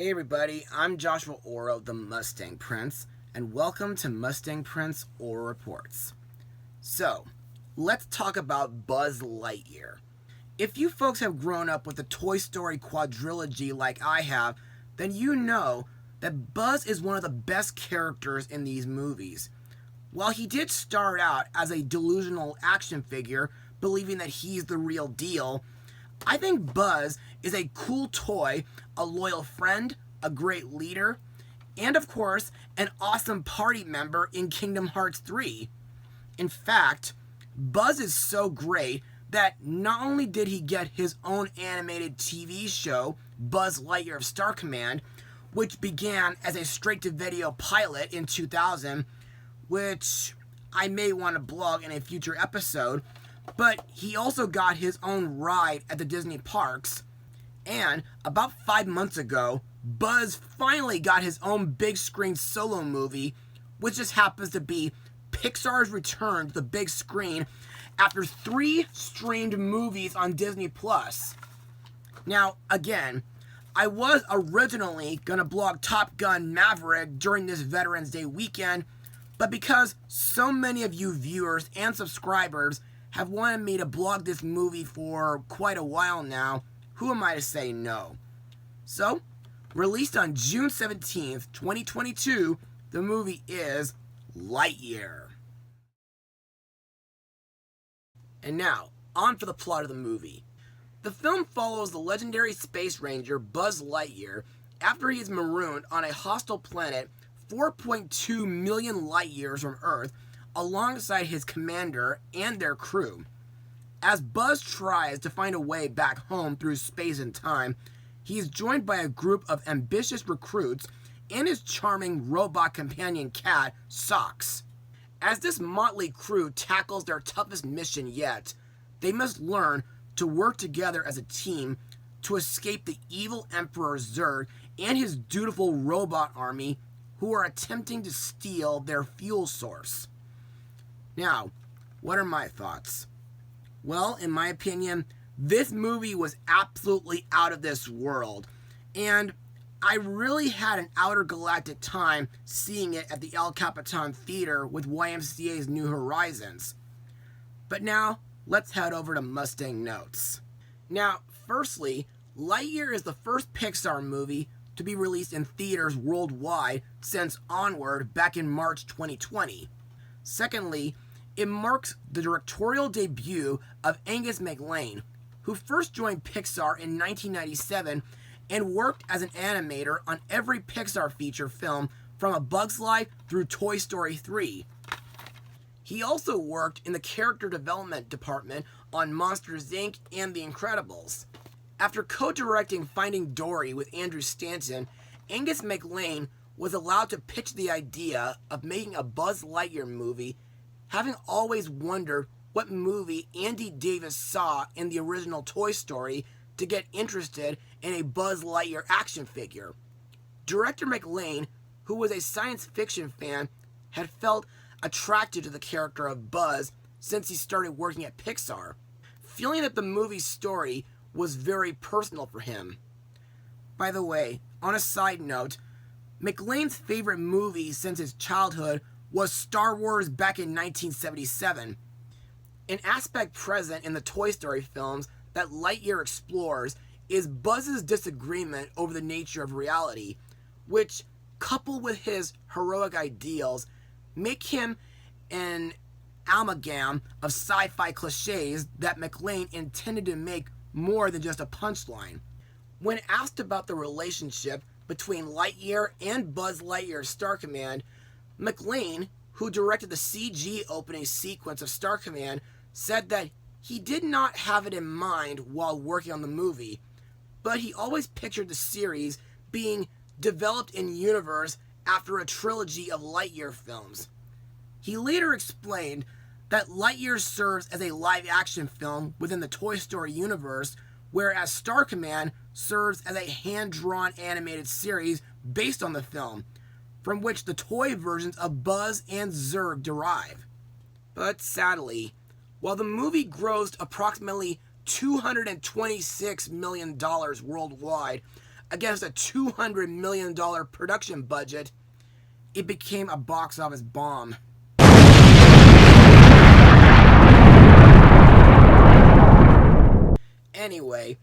Hey everybody, I'm Joshua Orro, the Mustang Prince, and welcome to Mustang Prince Orro Reports. So, let's talk about Buzz Lightyear. If you folks have grown up with the Toy Story quadrilogy like I have, then you know that Buzz is one of the best characters in these movies. While he did start out as a delusional action figure, believing that he's the real deal, I think Buzz is a cool toy, a loyal friend, a great leader, and of course, an awesome party member in Kingdom Hearts 3. In fact, Buzz is so great that not only did he get his own animated TV show, Buzz Lightyear of Star Command, which began as a straight-to-video pilot in 2000, which I may want to blog in a future episode, but he also got his own ride at the Disney parks, and about 5 months ago, Buzz finally got his own big screen solo movie, which just happens to be Pixar's return to the big screen after 3 streamed movies on Disney+. Now, again, I was originally going to blog Top Gun Maverick during this Veterans Day weekend, but because so many of you viewers and subscribers have wanted me to blog this movie for quite a while now, who am I to say no? So, released on June 17th, 2022, the movie is Lightyear. And now, on for the plot of the movie. The film follows the legendary Space Ranger Buzz Lightyear after he is marooned on a hostile planet 4.2 million light years from Earth, alongside his commander and their crew. As Buzz tries to find a way back home through space and time, he is joined by a group of ambitious recruits and his charming robot companion cat, Socks. As this motley crew tackles their toughest mission yet, they must learn to work together as a team to escape the evil Emperor Zurg and his dutiful robot army who are attempting to steal their fuel source. Now, what are my thoughts? Well, in my opinion, this movie was absolutely out of this world, and I really had an outer galactic time seeing it at the El Capitan Theater with YMCA's New Horizons. But now, let's head over to Mustang Notes. Now, firstly, Lightyear is the first Pixar movie to be released in theaters worldwide since Onward back in March 2020. Secondly, it marks the directorial debut of Angus MacLane, who first joined Pixar in 1997 and worked as an animator on every Pixar feature film from A Bug's Life through Toy Story 3. He also worked in the character development department on Monsters, Inc. and The Incredibles. After co-directing Finding Dory with Andrew Stanton, Angus MacLane was allowed to pitch the idea of making a Buzz Lightyear movie, having always wondered what movie Andy Davis saw in the original Toy Story to get interested in a Buzz Lightyear action figure. Director MacLane, who was a science fiction fan, had felt attracted to the character of Buzz since he started working at Pixar, feeling that the movie's story was very personal for him. By the way, on a side note, MacLane's favorite movie since his childhood was Star Wars back in 1977. An aspect present in the Toy Story films that Lightyear explores is Buzz's disagreement over the nature of reality, which, coupled with his heroic ideals, make him an amalgam of sci-fi cliches that MacLane intended to make more than just a punchline. When asked about the relationship between Lightyear and Buzz Lightyear's Star Command, MacLane, who directed the CG opening sequence of Star Command, said that he did not have it in mind while working on the movie, but he always pictured the series being developed in universe after a trilogy of Lightyear films. He later explained that Lightyear serves as a live-action film within the Toy Story universe, whereas Star Command serves as a hand-drawn animated series based on the film, from which the toy versions of Buzz and Zurg derive. But sadly, while the movie grossed approximately $226 million worldwide, against a $200 million production budget, it became a box office bomb. Anyway,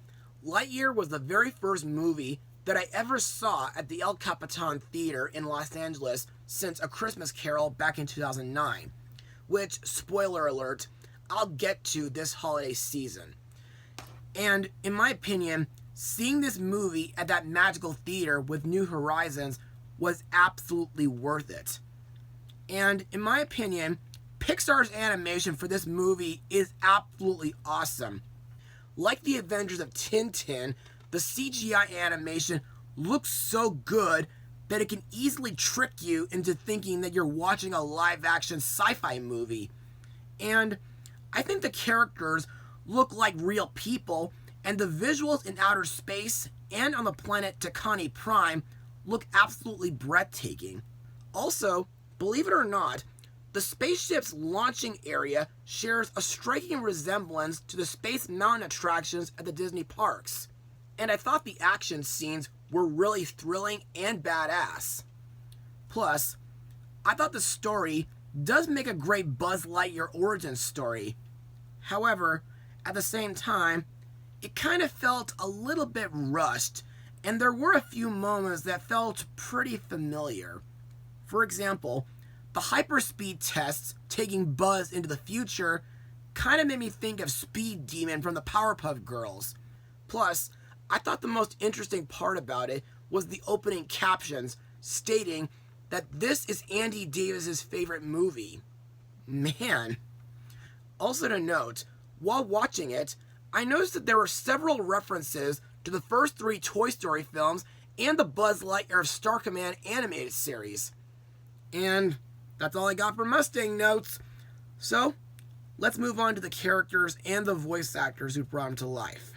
Lightyear was the very first movie that I ever saw at the El Capitan Theater in Los Angeles since A Christmas Carol back in 2009, which, spoiler alert, I'll get to this holiday season. And in my opinion, seeing this movie at that magical theater with New Horizons was absolutely worth it. And in my opinion, Pixar's animation for this movie is absolutely awesome. Like the Adventures of Tintin, the CGI animation looks so good that it can easily trick you into thinking that you're watching a live-action sci-fi movie. And I think the characters look like real people, and the visuals in outer space and on the planet Takani Prime look absolutely breathtaking. Also, believe it or not, the spaceship's launching area shares a striking resemblance to the Space Mountain attractions at the Disney parks. And I thought the action scenes were really thrilling and badass. Plus, I thought the story does make a great Buzz Lightyear origin story. However, at the same time, it kind of felt a little bit rushed, and there were a few moments that felt pretty familiar. For example, the hyperspeed tests taking Buzz into the future kind of made me think of Speed Demon from the Powerpuff Girls. Plus, I thought the most interesting part about it was the opening captions stating that this is Andy Davis's favorite movie. Man. Also to note, while watching it, I noticed that there were several references to the first 3 Toy Story films and the Buzz Lightyear of Star Command animated series. And that's all I got for Mustang notes. So, let's move on to the characters and the voice actors who brought him to life.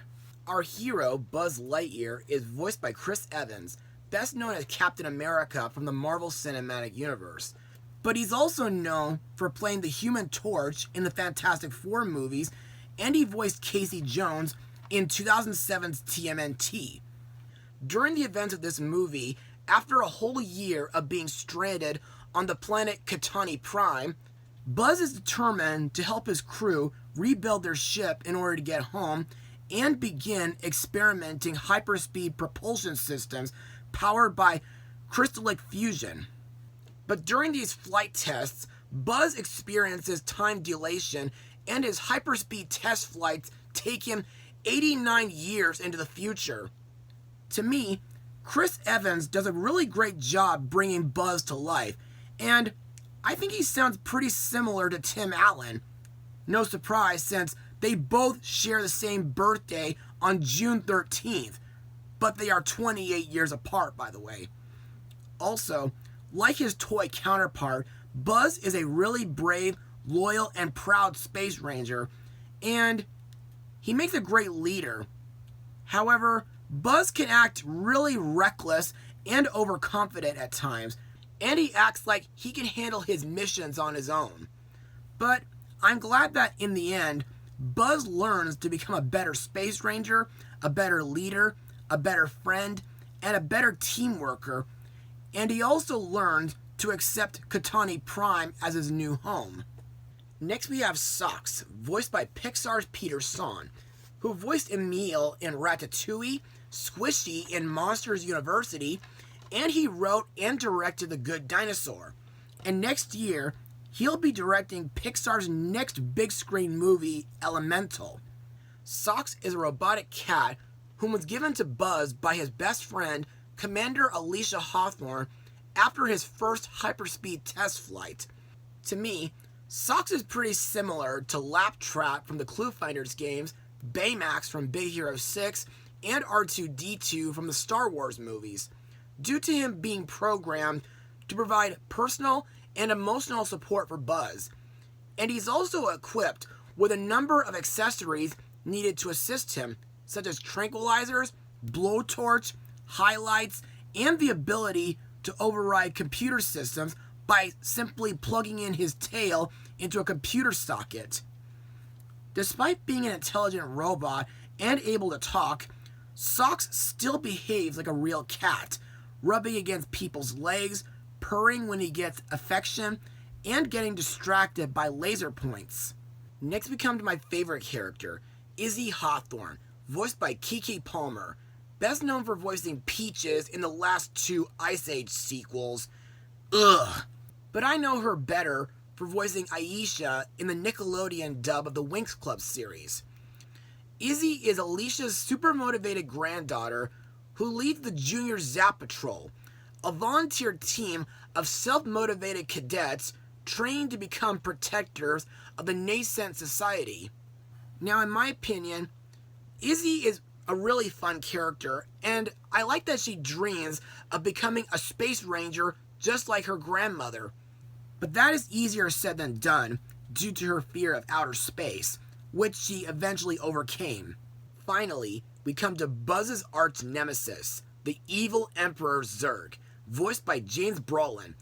Our hero, Buzz Lightyear, is voiced by Chris Evans, best known as Captain America from the Marvel Cinematic Universe. But he's also known for playing the Human Torch in the Fantastic Four movies, and he voiced Casey Jones in 2007's TMNT. During the events of this movie, after a whole year of being stranded on the planet Katani Prime, Buzz is determined to help his crew rebuild their ship in order to get home and begin experimenting hyperspeed propulsion systems powered by crystallic fusion. But during these flight tests, Buzz experiences time dilation, and his hyperspeed test flights take him 89 years into the future. To me, Chris Evans does a really great job bringing Buzz to life, and I think he sounds pretty similar to Tim Allen. No surprise, since they both share the same birthday on June 13th, but they are 28 years apart, by the way. Also, like his toy counterpart, Buzz is a really brave, loyal, and proud Space Ranger, and he makes a great leader. However, Buzz can act really reckless and overconfident at times, and he acts like he can handle his missions on his own. But I'm glad that in the end, Buzz learns to become a better Space Ranger, a better leader, a better friend, and a better team worker, and he also learned to accept Katani Prime as his new home. Next we have Socks, voiced by Pixar's Peter Sohn, who voiced Emile in Ratatouille, Squishy in Monsters University, and he wrote and directed The Good Dinosaur. And next year, he'll be directing Pixar's next big screen movie, Elemental. Socks is a robotic cat whom was given to Buzz by his best friend, Commander Alicia Hawthorne, after his first hyperspeed test flight. To me, Socks is pretty similar to Laptrap from the Clue Finders games, Baymax from Big Hero 6, and R2-D2 from the Star Wars movies, due to him being programmed to provide personal and emotional support for Buzz. And he's also equipped with a number of accessories needed to assist him, such as tranquilizers, blowtorch, highlights, and the ability to override computer systems by simply plugging in his tail into a computer socket. Despite being an intelligent robot and able to talk, Socks still behaves like a real cat, rubbing against people's legs, purring when he gets affection, and getting distracted by laser points. Next we come to my favorite character, Izzy Hawthorne, voiced by Keke Palmer, best known for voicing Peaches in the last 2 Ice Age sequels. Ugh. But I know her better for voicing Aisha in the Nickelodeon dub of the Winx Club series. Izzy is Alicia's super motivated granddaughter who leads the Junior Zap Patrol, a volunteer team of self-motivated cadets trained to become protectors of the nascent society. Now, in my opinion, Izzy is a really fun character, and I like that she dreams of becoming a Space Ranger just like her grandmother. But that is easier said than done due to her fear of outer space, which she eventually overcame. Finally, we come to Buzz's arch nemesis, the evil Emperor Zurg, voiced by James Brolin,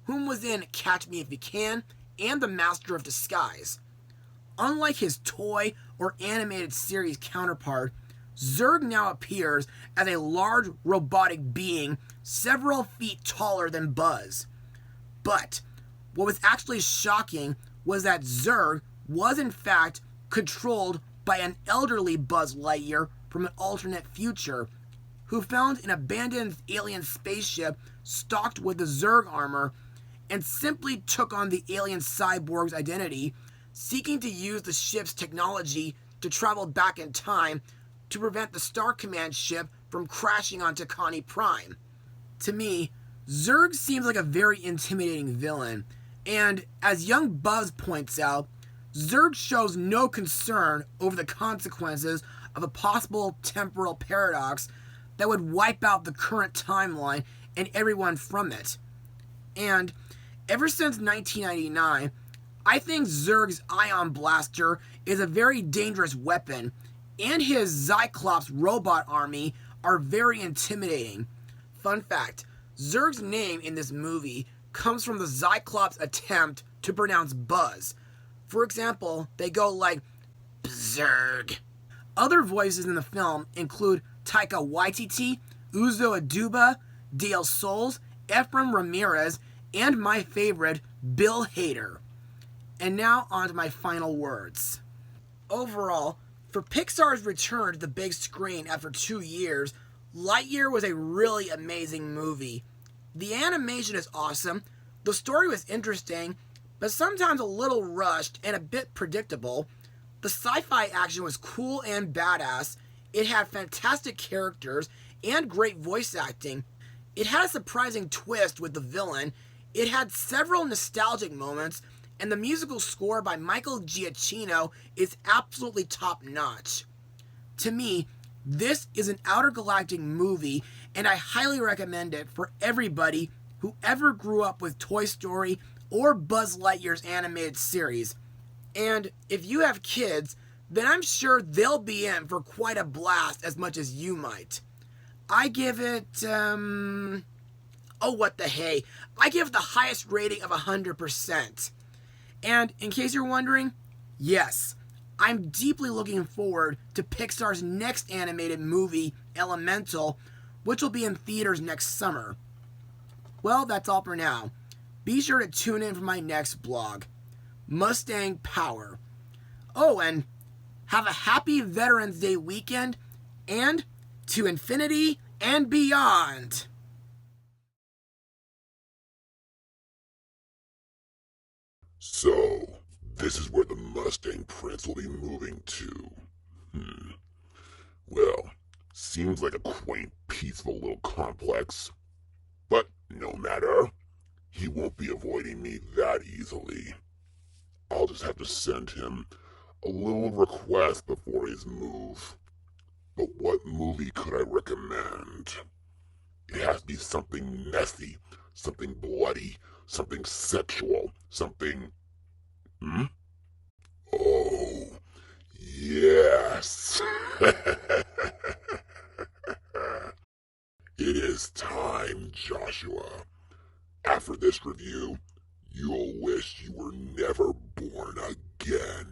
whom was in Catch Me If You Can and The Master of Disguise. Unlike his toy or animated series counterpart, Zurg now appears as a large robotic being several feet taller than Buzz. But what was actually shocking was that Zurg was in fact controlled by an elderly Buzz Lightyear from an alternate future, who found an abandoned alien spaceship stocked with the Zurg armor and simply took on the alien cyborg's identity, seeking to use the ship's technology to travel back in time to prevent the Star Command ship from crashing onto Connie Prime. To me, Zurg seems like a very intimidating villain, and as young Buzz points out, Zurg shows no concern over the consequences of a possible temporal paradox that would wipe out the current timeline and everyone from it. And ever since 1999, I think Zurg's ion blaster is a very dangerous weapon, and his Cyclops robot army are very intimidating. Fun fact, Zurg's name in this movie comes from the Cyclops' attempt to pronounce Buzz. For example, they go like, Zurg. Other voices in the film include Taika Waititi, Uzo Aduba, Dale Souls, Ephraim Ramirez, and my favorite, Bill Hader. And now on to my final words. Overall, for Pixar's return to the big screen after 2 years, Lightyear was a really amazing movie. The animation is awesome, the story was interesting, but sometimes a little rushed and a bit predictable. The sci-fi action was cool and badass. It had fantastic characters and great voice acting. It had a surprising twist with the villain. It had several nostalgic moments, and the musical score by Michael Giacchino is absolutely top-notch. To me, this is an outer galactic movie, and I highly recommend it for everybody who ever grew up with Toy Story or Buzz Lightyear's animated series. And if you have kids, then I'm sure they'll be in for quite a blast as much as you might. I give it, oh what the hey, I give it the highest rating of 100%. And in case you're wondering, yes, I'm deeply looking forward to Pixar's next animated movie, Elemental, which will be in theaters next summer. Well, that's all for now. Be sure to tune in for my next blog, Mustang Power. Oh, and have a happy Veterans Day weekend, and to infinity and beyond. So, this is where the Mustang Prince will be moving to. Well, seems like a quaint, peaceful little complex. But no matter, he won't be avoiding me that easily. I'll just have to send him a little request before his move. But what movie could I recommend? It has to be something messy, something bloody, something sexual, something... Oh, yes. It is time, Joshua. After this review, you'll wish you were never born again.